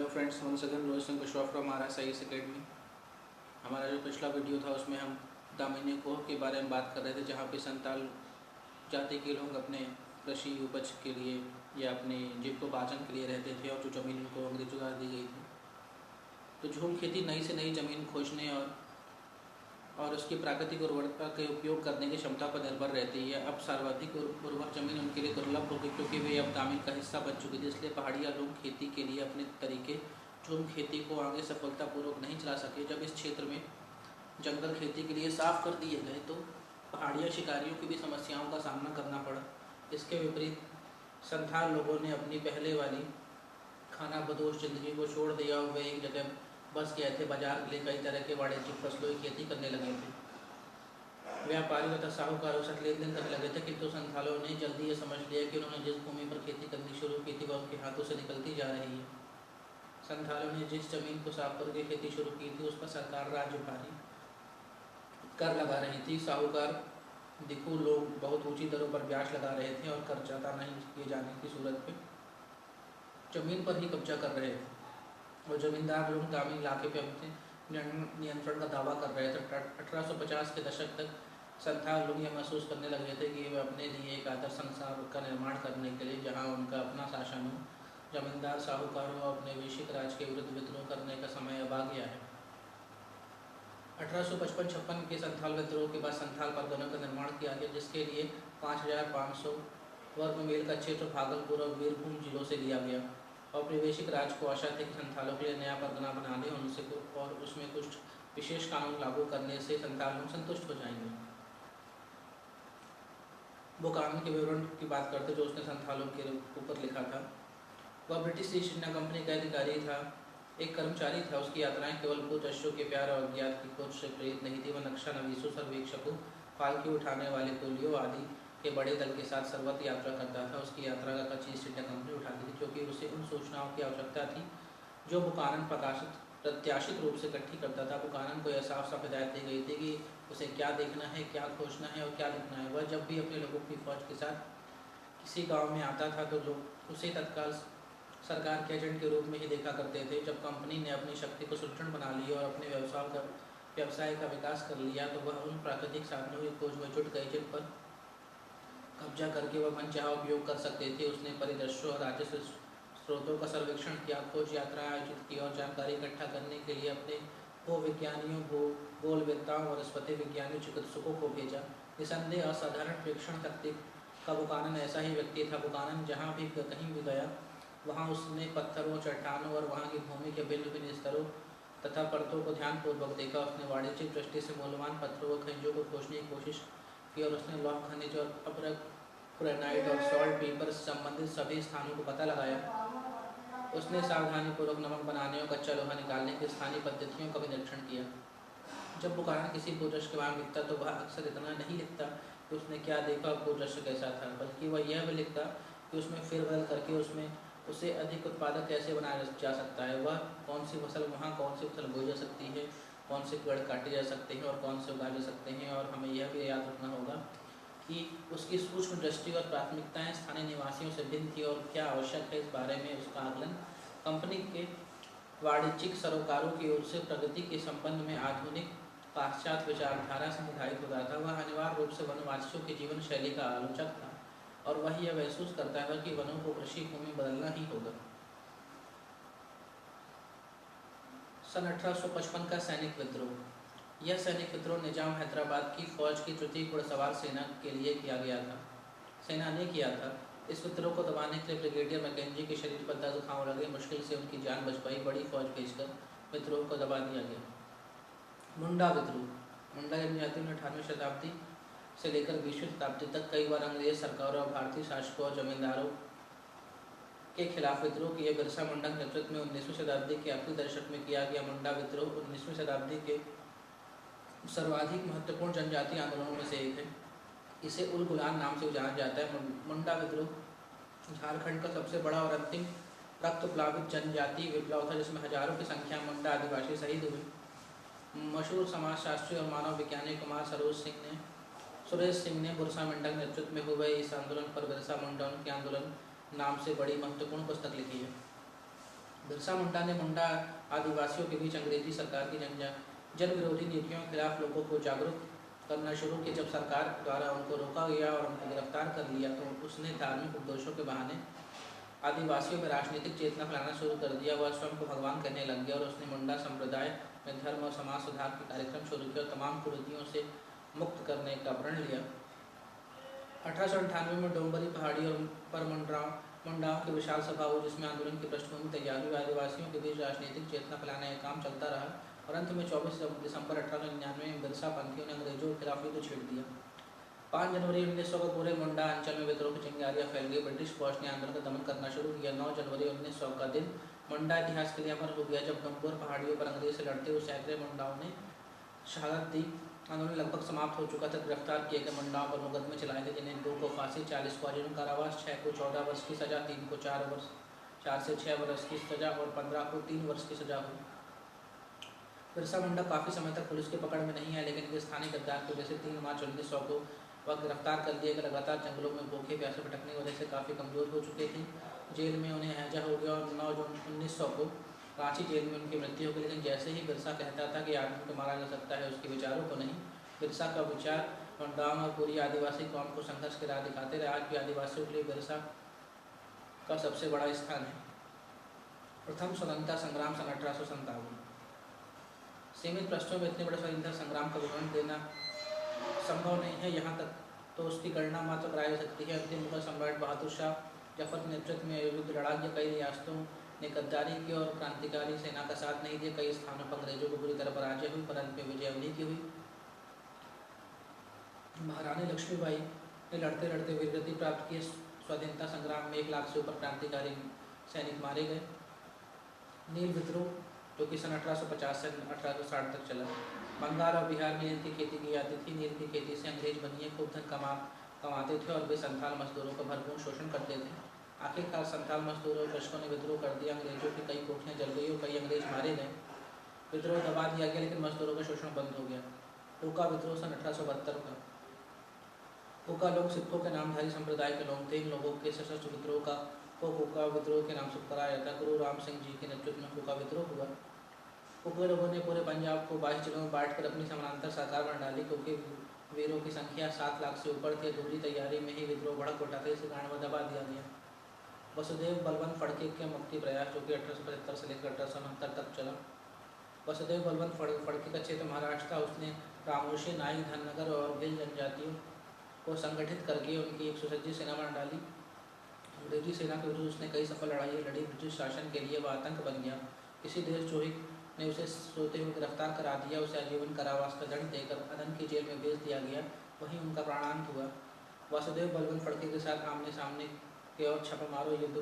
Hello friends, once again Rohit Singh Kushwaha from RSIS academy. हमारा जो पिछला वीडियो था उसमें हम दामिनी कोह के बारे में बात कर रहे थे, जहाँ पे संताल जाति के लोग अपने कृषि उपज के लिए या अपने जीविकोपार्जन के लिए रहते थे और जो ज़मीन उनको अंग्रेजों द्वारा दी गई थी। तो झूम खेती नई से नई ज़मीन खोजने और उसकी प्राकृतिक उर्वरता के उपयोग करने की क्षमता पर निर्भर रहती है। अब सर्वाधिक उर्वर ज़मीन उनके लिए दुर्लभ हो गई क्योंकि वे अब दामिन का हिस्सा बन चुकी थी। इसलिए पहाड़िया लोग खेती के लिए अपने तरीके झूम खेती को आगे सफलतापूर्वक नहीं चला सके। जब इस क्षेत्र में जंगल खेती के लिए साफ कर दिए गए तो पहाड़िया शिकारियों की भी समस्याओं का सामना करना पड़ा। इसके विपरीत संथाल लोगों ने अपनी पहले वाली खाना बदोश जिंदगी को छोड़ दिया और वे एक जगह बस गए थे। बाजार के लिए कई तरह के वाणिज्यिक फसलों की खेती करने लगे थे। व्यापारी तथा साहूकारों से लेन देन करने लगे थे, किंतु संथालों ने जल्दी ये समझ लिया कि उन्होंने जिस भूमि पर खेती करनी शुरू की थी वह उनके हाथों से निकलती जा रही है। संथालों ने जिस जमीन को साफ करके खेती शुरू की थी उस पर सरकार राज्य भारी कर लगा रही थी। साहूकार दिखू लोग बहुत ऊंची दरों पर ब्याज लगा रहे थे और कर अदा नहीं किए जाने की सूरत में जमीन पर ही कब्जा कर रहे थे और जमींदार लोग ग्रामीण इलाके पर अपने नियंत्रण का दावा कर रहे थे। 1850 के दशक तक संथाल लोग यह महसूस करने लगे थे कि वे अपने लिए एक आदर्श संसार का निर्माण करने के लिए जहां उनका अपना शासन हो, जमींदार साहूकारों और अपने वैश्विक राज के विरुद्ध विद्रोह करने का समय अब आ गया है। 1855-56 के संथाल विद्रोह के बाद संथाल परगनों का निर्माण किया गया, जिसके लिए 5500 वर्ग मील का क्षेत्र भागलपुर और वीरभूम जिलों से लिया गया। औपनिवेशिक राज को आशा थी कि संथालों के लिए नया परगना बनाने और उसमें कुछ विशेष कानून लागू करने से संथाल लोग संतुष्ट हो जाएंगे। वो कानून के विवरण की बात करते जो उसने संथालों के ऊपर लिखा था। वह ब्रिटिश ईस्ट इंडिया कंपनी का अधिकारी था, एक कर्मचारी था। उसकी यात्राएं केवल भूत अश्वों के प्यार और अज्ञात की खोज से प्रेरित नहीं थी। वह नक्शा नवीसों, सर्वेक्षकों, पालकी उठाने वाले कुलियों आदि के बड़े दल के साथ सर्वत्र यात्रा करता था। उसकी यात्रा का खर्च ईस्ट इंडिया कंपनी उठाती थी क्योंकि उसे उन सूचनाओं की आवश्यकता थी जो बुकानन प्रत्याशित रूप से इकट्ठी करता था। बुकानन को यह साफ साफ हिदायत दी गई थी कि उसे क्या देखना है, क्या खोजना है और क्या लिखना है। वह जब भी अपने लोगों की फौज के साथ किसी गांव में आता था तो लोग उसे तत्काल सरकार के एजेंट के रूप में ही देखा करते थे। जब कंपनी ने अपनी शक्ति को सुदृढ़ बना लिया और अपने व्यवसाय का विकास कर लिया तो वह उन प्राकृतिक साधनों की खोज में जुट गई जिन पर कब्जा करके वह मनचाहा उपयोग कर सकते थे। उसने परिदृश्यों और राजस्व स्रोतों का सर्वेक्षण किया, खोज यात्राएं आयोजित की और जानकारी इकट्ठा करने के लिए अपने भूविज्ञानियों, भूगोलवेत्ताओं, वनस्पति विज्ञानियों, चिकित्सकों को भेजा। निसंदेह असाधारण प्रेक्षण शक्ति का बुकानन ऐसा ही व्यक्ति था। बुकानन जहाँ भी कहीं भी गया वहाँ उसने पत्थरों, चट्टानों और वहाँ की भूमि के भिन्न भिन्न स्तरों तथा परतों को ध्यानपूर्वक देखा। उसने वाणिज्यिक दृष्टि से मूल्यवान पत्थरों व खनिजों को खोजने की कोशिश की और उसने लौह खनिज और अभ्रक, ग्रेनाइट और सॉल्ट पेपर से संबंधित सभी स्थानों को पता लगाया। उसने सावधानीपूर्वक नमक बनाने और कच्चा लोहा निकालने की स्थानीय पद्धतियों का भी निरीक्षण किया। जब बुकानन किसी भूदृश्य के बारे में लिखता तो वह अक्सर इतना नहीं लिखता कि उसने क्या देखा और भूदृश्य कैसा था, बल्कि वह यह भी लिखता कि उसमें फेरबदल करके उसे अधिक उत्पादक कैसे बनाया जा सकता है। वह कौन सी फसल वहाँ कौन सी फसल बोई जा सकती है, कौन से पेड़ काटे जा सकते हैं और कौन से उगाए जा सकते हैं। और हमें यह भी याद रखना होगा कि उसकी सूक्ष्म दृष्टि और प्राथमिकताएं स्थानीय निवासियों से भिन्न थी और क्या आवश्यक है इस बारे में उसका आकलन कंपनी के वाणिज्यिक सरोकारों की ओर से प्रगति के संबंध में आधुनिक पाश्चात्य विचारधारा से निर्धारित होता था। वह अनिवार्य रूप से वनवासियों की जीवन शैली का आलोचक था और वह यह महसूस करता था कि वनों को कृषि भूमि बदलना ही होगा। सन 1855 का सैनिक विद्रोह। यह सैनिक विद्रोह निजाम हैदराबाद की फौज की तृतीय घुड़सवार सेना के लिए सेना ने किया था। इस विद्रोह को दबाने के लिए ब्रिगेडियर मैकेंजी के शरीर पर दर्द घाव लगे। मुश्किल से उनकी जान बच पाई। बड़ी फौज भेजकर विद्रोह को दबा दिया गया। मुंडा विद्रोह। मुंडा जनजातियों ने 18वीं शताब्दी से लेकर 20वीं शताब्दी तक कई बार अंग्रेज सरकारों और भारतीय शासकों और जमींदारों के खिलाफ विद्रोह किए। बिरसा मुंडा के नेतृत्व में 19वीं शताब्दी के आखिरी दशक में किया गया मुंडा विद्रोह 19वीं शताब्दी के सर्वाधिक महत्वपूर्ण जनजातीय आंदोलनों में से एक है। इसे उल गुलान नाम से जाना जाता है। मुंडा विद्रोह झारखंड का सबसे बड़ा और अंतिम रक्त प्लावित जनजातीय विप्लव था, जिसमें हजारों की संख्या में मुंडा आदिवासी शहीद हुए। मशहूर समाजशास्त्री और मानव वैज्ञानिक कुमार सुरेश सिंह ने बिरसा मुंडा के नेतृत्व में हुए इस आंदोलन पर बिरसा मुंडा उनके आंदोलन नाम से बड़ी महत्वपूर्ण पुस्तक लिखी है। बिरसा मुंडा ने मुंडा आदिवासियों के बीच अंग्रेजी सरकार की जन विरोधी नीतियों के खिलाफ लोगों को जागरूक करना शुरू किया। जब सरकार द्वारा उनको रोका गया और उनको गिरफ्तार कर लिया तो उसने धार्मिक उपदेशों के बहाने आदिवासियों में राजनीतिक चेतना फैलाना शुरू कर दिया। वह स्वयं को भगवान कहने लग गया और उसने मुंडा संप्रदाय में धर्म और समाज सुधार के कार्यक्रम शुरू किए और तमाम कुरीतियों से मुक्त करने का प्रण लिया। 1898 में डोंबरी पहाड़ी और पर मुंडाओं की विशाल सभा हुई, जिसमें आंदोलन की पृष्ठभूमि तैयार हुई। आदिवासियों के बीच राजनीतिक चेतना फैलाने का काम चलता रहा और अंत में 24 दिसंबर 1899 में बिरसा पंथियों ने अंग्रेजों के खिलाफ युद्ध छेड़ दिया। 5 जनवरी 1900 को पूरे मुंडा अंचल में विद्रोह की चिंगारियां फैल गई। ब्रिटिश फौज ने आंदोलन का दमन करना शुरू किया। 9 जनवरी 1900 का दिन मुंडा इतिहास के लिए अमर हो गया, जब डोंबर पहाड़ियों पर अंग्रेज से लड़ते हुए सैकड़े मुंडाओं ने शहादत दी। आंदोलन लगभग समाप्त हो चुका था। गिरफ्तार किए गए मुंडाओं पर मुकदमे चलाए गए, जिन्हें 2 को फांसी, 40 को आजीवन कारावास, 6 को 14 वर्ष की सजा, 3 को 4 से 6 वर्ष की सजा और 15 को 3 वर्ष की सजा हुई। बिरसा मुंडा काफ़ी समय तक पुलिस की पकड़ में नहीं है, लेकिन स्थानीय गद्दार की वजह से 3 मार्च 1900 को वह गिरफ्तार कर लिए गए। लगातार जंगलों में भूखे प्यासे भटकने की वजह से काफ़ी कमज़ोर हो चुके थे। जेल में उन्हें हैजा हो गया और 9 जून 1900 को रांची जेल में उनकी मृत्यु हो गई। लेकिन जैसे ही बिरसा कहता था कि आदमी को मारा जा सकता है, उसके विचारों को नहीं, बिरसा का विचार मुंडाओं और पूरी आदिवासी कौम को संघर्ष की राह दिखाते रहे। आज भी आदिवासियों के लिए बिरसा का सबसे बड़ा स्थान है। प्रथम स्वतंत्रता संग्राम सन 1857। सीमित पृष्ठों में इतने बड़े स्वतंत्रता संग्राम का विवरण देना संभव नहीं है, यहाँ तक तो उसकी गणना मात्र कराई जा सकती है। अंतिम मुगल सम्राट बहादुर शाह जफर के नेतृत्व में युद्ध लड़ा गया। कई रियासतों ने गद्दारी की और क्रांतिकारी सेना का साथ नहीं दिया। कई स्थानों पर अंग्रेजों को बुरी तरह पराजय हुई, पर अंत में विजय उन्हीं की हुई। महारानी लक्ष्मीबाई ने लड़ते लड़ते वीरगति प्राप्त की। स्वतंत्रता संग्राम में 1 लाख से ऊपर क्रांतिकारी सैनिक मारे गए। नील विद्रोह, जो कि सन 1850 से 1860 तक चला। बंगाल और बिहार में नील की खेती की जाती थी। नील की खेती से अंग्रेज बनिए खूब धन कमाते थे और वे संथाल मजदूरों का भरपूर शोषण करते थे। आखिरकार संथाल मजदूरों और कृषकों ने विद्रोह कर दिया। अंग्रेजों की कई कोठियाँ जल गई और कई अंग्रेज मारे गए। विद्रोह दबा दिया गया, लेकिन मजदूरों का शोषण बंद हो गया। ओका विद्रोह सन 1872 का। ओका लोग सिखों के नामधारी संप्रदाय के लोग थे। इन लोगों के सशस्त्र विद्रोह का कोका विद्रोह के नाम से पुकारा जाता। गुरु राम सिंह जी के नेतृत्व में कोका विद्रोह हुआ। कोका लोगों ने पूरे पंजाब को 22 जिलों में बांटकर अपनी समानांतर सरकार बना डाली, क्योंकि वीरों की संख्या 7 लाख से ऊपर थी। अधूरी तैयारी में ही विद्रोह भड़क उठा था, इस कारण वह दबा दिया गया। वसुदेव बलवंत फड़के के मुक्ति प्रयास, जो कि 1875 से लेकर 1869 तक चला। वसुदेव बलवंत फड़के का क्षेत्र महाराष्ट्र था। उसने रामोशी, नाई, धननगर और भिल जनजातियों को संगठित करके उनकी एक सुसज्जित सेना बना डाली। अंग्रेजी सेना के विरुद्ध उसने कई सफल लड़ाइयाँ लड़ी। ब्रिटिश शासन के लिए वह आतंक बन गया। किसी देशद्रोही ने उसे सोते हुए गिरफ्तार करा दिया। उसे आजीवन कारावास का दंड देकर अदन की जेल में भेज दिया गया। वहीं उनका प्राणांत हुआ। वासुदेव बलवंत फड़के के साथ आमने सामने के और छापामारों युद्धों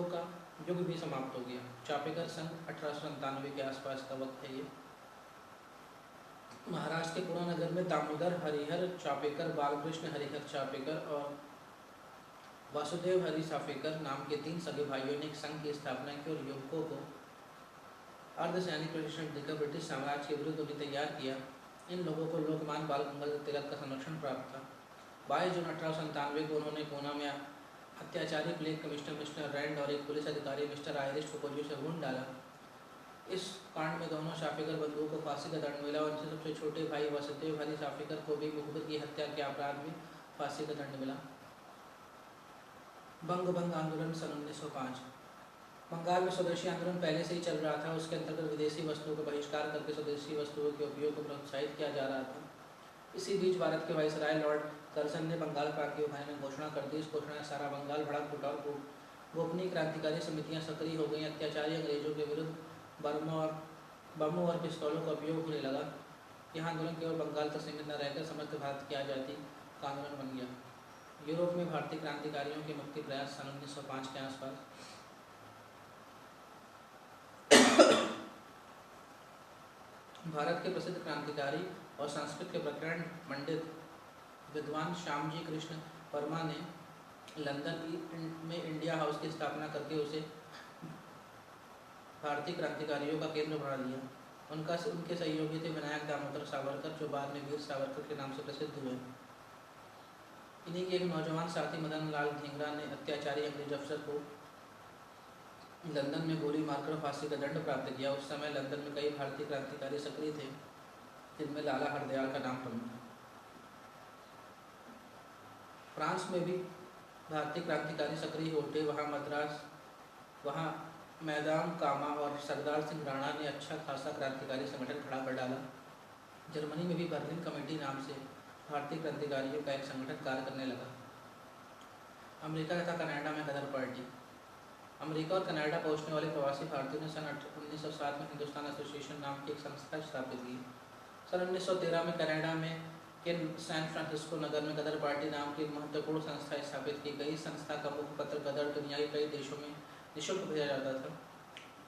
का युग भी समाप्त हो गया। चापेकर संघ 1897 के आसपास का वक्त है ये। महाराष्ट्र के पुणे नगर में दामोदर हरिहर चापेकर, बालकृष्ण हरिहर चापेकर और वासुदेव हरि चापेकर नाम के 3 सगे भाइयों ने एक संघ की स्थापना की और युवकों को अर्धसैनिक प्रशिक्षण देकर ब्रिटिश साम्राज्य के विरुद्ध उन्हें तैयार किया। इन लोगों को लोकमान्य बाल गंगाधर तिलक का संरक्षण प्राप्त था। 22 जून 1897 को उन्होंने पूना में अत्याचारी प्लेग कमिश्नर मिस्टर रैंड और एक पुलिस अधिकारी मिस्टर आयरिश को गोलियों से भून डाला। इस कांड में दोनों चापेकर बंधुओं को फांसी का दंड मिला और उनसे सबसे छोटे भाई वासुदेव हरि चापेकर को भी मुखबिर की हत्या के अपराध में फांसी का दंड मिला। बंग आंदोलन सन 1905। बंगाल में स्वदेशी आंदोलन पहले से ही चल रहा था। उसके अंतर्गत विदेशी वस्तुओं का बहिष्कार करके स्वदेशी वस्तुओं के उपयोग को प्रोत्साहित किया जा रहा था। इसी बीच भारत के वाइसराय लॉर्ड कर्जन ने बंगाल क्रांति के बारे में घोषणा कर दी। इस घोषणा से सारा बंगाल भड़क उठा और गोपनीय क्रांतिकारी समितियां सक्रिय हो गई। अत्याचारी अंग्रेजों के विरुद्ध बमों और पिस्तौलों का उपयोग होने लगा। यह आंदोलन केवल बंगाल तक सीमित न रहकर समस्त भारत की आज़ादी का आंदोलन बन गया। यूरोप में भारतीय क्रांतिकारियों के मुक्ति प्रयास सन 1905 के आसपास। भारत के प्रसिद्ध क्रांतिकारी और संस्कृत के प्रकरण पंडित विद्वान श्यामजी कृष्ण वर्मा ने लंदन में इंडिया हाउस की स्थापना करके उसे भारतीय क्रांतिकारियों का केंद्र बना लिया। उनके सहयोगी थे विनायक दामोदर सावरकर, जो बाद में वीर सावरकर के नाम से प्रसिद्ध हुए। इन्हीं के एक नौजवान साथी मदन लाल धिंगरा ने अत्याचारी अंग्रेज अफसर को लंदन में गोली मारकर फांसी का दंड प्राप्त किया। उस समय लंदन में कई भारतीय क्रांतिकारी सक्रिय थे, जिनमें लाला हरदयाल का नाम प्रमुख है। फ्रांस में भी भारतीय क्रांतिकारी सक्रिय हो उठे। वहाँ मैदान कामा और सरदार सिंह राणा ने अच्छा खासा क्रांतिकारी संगठन खड़ा कर डाला। जर्मनी में भी बर्लिन कमेटी नाम से भारतीय क्रांतिकारियों का एक संगठन कार्य करने लगा। अमेरिका तथा कनाडा में गदर पार्टी। अमेरिका और कनाडा पहुंचने वाले प्रवासी भारतीयों ने सन 1907 में हिंदुस्तान एसोसिएशन नाम की एक संस्था स्थापित की। सन 1913 में कनाडा में के सैन फ्रांसिस्को नगर में गदर पार्टी नाम की एक महत्वपूर्ण संस्था स्थापित की गई। संस्था का मुख्य पत्र गदर दुनिया के कई देशों में निःशुल्क भेजा जाता था।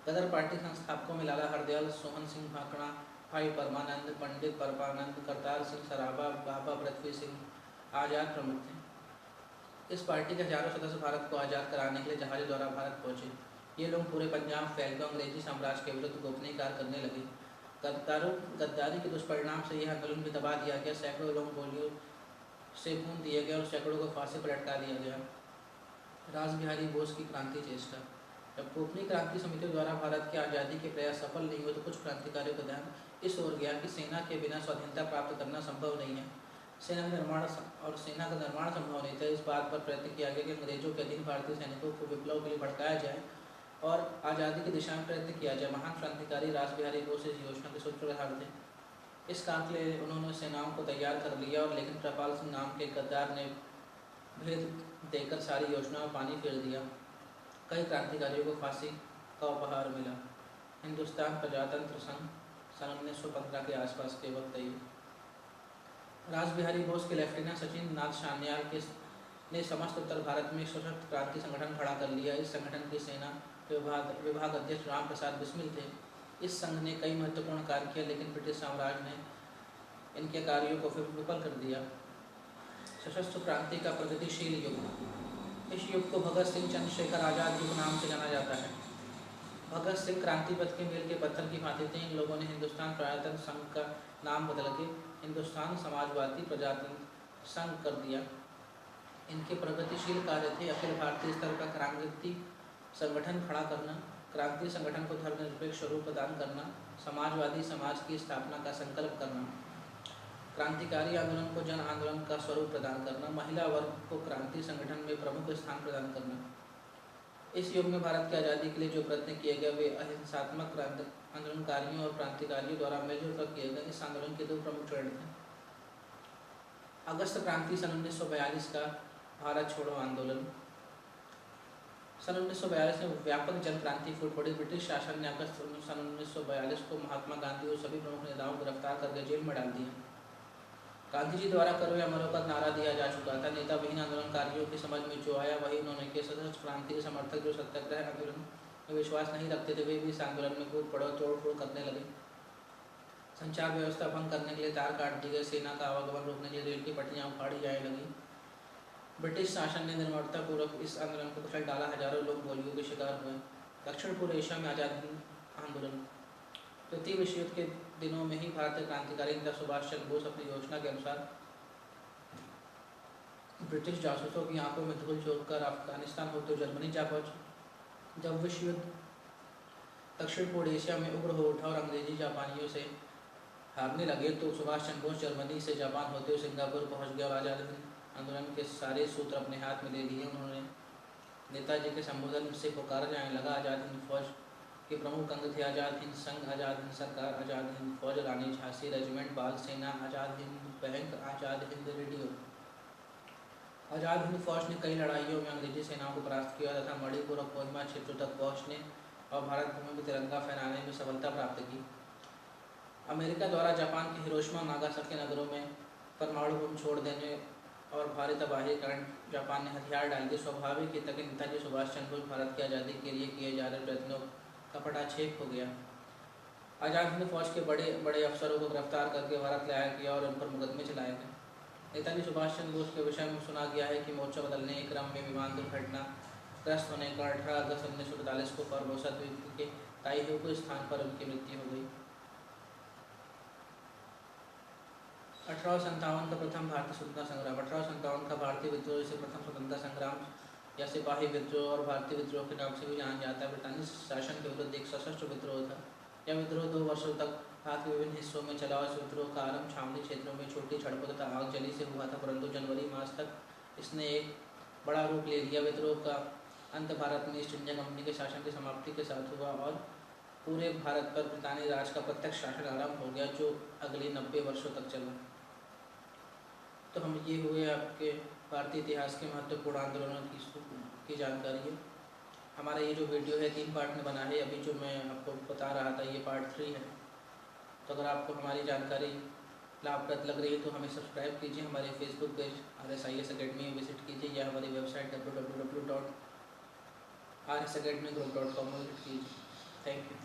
गदर पार्टी संस्थापकों में लाला हरदयाल, सोहन सिंह भाकड़ा, भाई परमानंद, पंडित परमानंद, करतार सिंह सराभा, बाबा पृथ्वी सिंह आज़ाद प्रमुख थे। इस पार्टी के हजारों सदस्य भारत को आज़ाद कराने के लिए जहाज़ों द्वारा भारत पहुंचे। ये लोग पूरे पंजाब फैल कर अंग्रेजी साम्राज्य के विरुद्ध गोपनीय कार्य करने लगे। गद्दारी के दुष्परिणाम से यह आंदोलन भी दबा दिया गया। सैकड़ों लोग गोलियों से भून दिए गए और सैकड़ों को फांसी पर लटका दिया गया। रासबिहारी बोस की क्रांति चेष्टा। जब गोपनीय क्रांति समितियों द्वारा भारत की आज़ादी के प्रयास सफल नहीं हुए तो कुछ क्रांतिकारियों का ध्यान इस ओर गया कि सेना के बिना स्वाधीनता प्राप्त करना संभव नहीं है। सेना का निर्माण संभव नहीं था। इस बात पर प्रयत्न किया गया कि अंग्रेजों के अधीन भारतीय सैनिकों को विप्लव के लिए भड़काया जाए और आज़ादी की दिशा में प्रयत्न किया जाए। महान क्रांतिकारी रासबिहारी बोस इस योजना के सूत्रधार थे। इस काम के लिए उन्होंने सेनाओं को तैयार कर लिया और लेकिन कृपाल सिंह नाम के गद्दार ने भेद देकर सारी योजना में पानी फेर दिया। कई क्रांतिकारियों को फांसी का उपहार मिला। हिंदुस्तान प्रजातंत्र संघ सन 1915 के आसपास के वक्त रासबिहारी बोस के लेफ्टिनेंट सचिन नाथ सान्याल ने समस्त उत्तर भारत में सशक्त क्रांति संगठन खड़ा कर लिया। इस संगठन की सेना विभाग अध्यक्ष राम प्रसाद बिस्मिल थे। इस संघ ने कई महत्वपूर्ण कार्य किए, लेकिन ब्रिटिश साम्राज्य ने इनके कार्यों को फिर विफल कर दिया। सशस्त्र क्रांति का प्रगतिशील युग। इस युग को भगत सिंह चंद्रशेखर आज़ाद युग नाम से जाना जाता है। भगत सिंह क्रांति पथ के मील के पत्थर की भांति थे। इन लोगों ने हिंदुस्तान प्रजातंत्र संघ का नाम बदल के हिंदुस्तान समाजवादी प्रजातंत्र संघ कर दिया। इनके प्रगतिशील कार्य थे अखिल भारतीय स्तर का क्रांति संगठन खड़ा करना, क्रांति संगठन को धर्मनिरपेक्ष स्वरूप प्रदान करना, समाजवादी समाज की स्थापना का संकल्प करना, क्रांतिकारी आंदोलन को जन आंदोलन का स्वरूप प्रदान करना, महिला वर्ग को क्रांति संगठन में प्रमुख स्थान प्रदान करना। इस युग में भारत की आज़ादी के लिए जो प्रयत्न किए गए वे अहिंसात्मक आंदोलनकारियों और क्रांतिकारियों द्वारा मिलजुल कर किए गए। इस आंदोलन के दो प्रमुख चरण थे। अगस्त क्रांति सन 1942 का भारत छोड़ो आंदोलन। सन 1942 में व्यापक जन क्रांति फूट पड़ी। ब्रिटिश शासन ने अगस्त सन 1942 को महात्मा गांधी और सभी प्रमुख नेताओं को गिरफ्तार करके जेल में डाल दिया। गांधी जी द्वारा करो या मरो का नारा दिया जा चुका था। नेता विहीन आंदोलनकारियों की समझ में जो आया वही उन्होंने किया। सशस्त्र क्रांति के समर्थक जो सत्याग्रह आंदोलन में विश्वास नहीं रखते थे वे भी इस आंदोलन में कूद पड़ो तोड़फोड़ करने लगे। संचार व्यवस्था भंग करने के लिए तार काट दी गई। सेना का आवागमन रोकने के लिए रेल की पटरियां उखाड़ी जाने लगी। ब्रिटिश शासन ने निर्ममतापूर्वक इस आंदोलन को कुचल डाला। हजारों लोग गोलियों के शिकार हुए। दक्षिण पूर्व एशिया में आज़ाद हिंद आंदोलन। द्वितीय विश्व युद्ध के दिनों में ही भारतीय क्रांतिकारी नेता सुभाष चंद्र बोस अपनी योजना के अनुसार ब्रिटिश जासूसों की आंखों में धूल झोंककर अफगानिस्तान होते जर्मनी जा पहुंचे। जब विश्व युद्ध दक्षिण पूर्व एशिया में उग्र हो उठा और अंग्रेजी जापानियों से हारने लगे तो सुभाष चंद्र बोस जर्मनी से जापान होते हुए सिंगापुर पहुंच गए और आज़ाद हिंद आंदोलन के सारे सूत्र अपने हाथ में ले लिए। उन्होंने नेताजी के संबोधन से पुकारा जाने लगा। आज़ाद हिंद फौज के प्रमुख अंग थे आज़ाद हिंद संघ, आज़ाद हिंद सरकार, आज़ाद हिंद फौज, रानी झांसी रेजिमेंट, बाल सेना, आज़ाद हिंद बैंक, आज़ाद हिंद रेडियो। आज़ाद हिंद फौज ने कई लड़ाइयों में अंग्रेजी सेनाओं को परास्त किया तथा मणिपुर और कोहिमा क्षेत्रों तक पहुंचने और भारत भूमि में तिरंगा फहराने में सफलता प्राप्त की। अमेरिका द्वारा जापान के हिरोशिमा और नागासाकी नगरों में परमाणु बम छोड़ देने और भारी तबाही के कारण जापान ने हथियार डाल दिए। स्वाभाविक ही तक नेताजी सुभाष चंद्र बोस भारत की आज़ादी के लिए किए जा रहे प्रयत्नों का पटाक्षेप हो गया। आज़ाद हिंद फौज के बड़े बड़े अफसरों को गिरफ्तार करके भारत लाया गया और उन पर मुकदमे चलाए गए। नेताजी सुभाष चंद्र बोस के विषय में सुना गया है कि मोर्चा बदलने के क्रम में विमान दुर्घटना ग्रस्त होने का 18 अगस्त 1945 को फॉर्मोसा द्वीप के ताइहुको स्थान पर उनकी मृत्यु हो गई। 1857 का प्रथम भारतीय स्वतंत्रता संग्राम। 1857 का भारतीय विद्रोह से प्रथम स्वतंत्रता संग्राम या सिपाही विद्रोह और भारतीय विद्रोह के नाम से भी जाना जाता है, ब्रिटानी शासन के विरुद्ध एक सशस्त्र विद्रोह था। यह विद्रोह 2 वर्षों तक भारत के विभिन्न हिस्सों में चला। इस विद्रोह का आरंभ छावनी क्षेत्रों में छोटी झड़पों तथा आगजनी से हुआ था, परंतु जनवरी मास तक इसने एक बड़ा रूप ले लिया। विद्रोह का अंत भारत में ईस्ट इंडिया कंपनी के शासन की समाप्ति के साथ हुआ और पूरे भारत पर ब्रिटानी राज का प्रत्यक्ष शासन आरंभ हो गया, जो अगले 90 वर्षों तक चला। तो हम ये हुए आपके भारतीय इतिहास के महत्वपूर्ण आंदोलनों की जानकारी है। हमारा ये जो वीडियो है 3 पार्ट में बना है। अभी जो मैं आपको बता रहा था ये पार्ट 3 है। तो अगर आपको हमारी जानकारी लाभप्रद लग रही है तो हमें सब्सक्राइब कीजिए, हमारे Facebook page RSIS Academy visit कीजिए या हमारी वेबसाइट www.rsacademygroup.com में विजिट कीजिए। Thank you.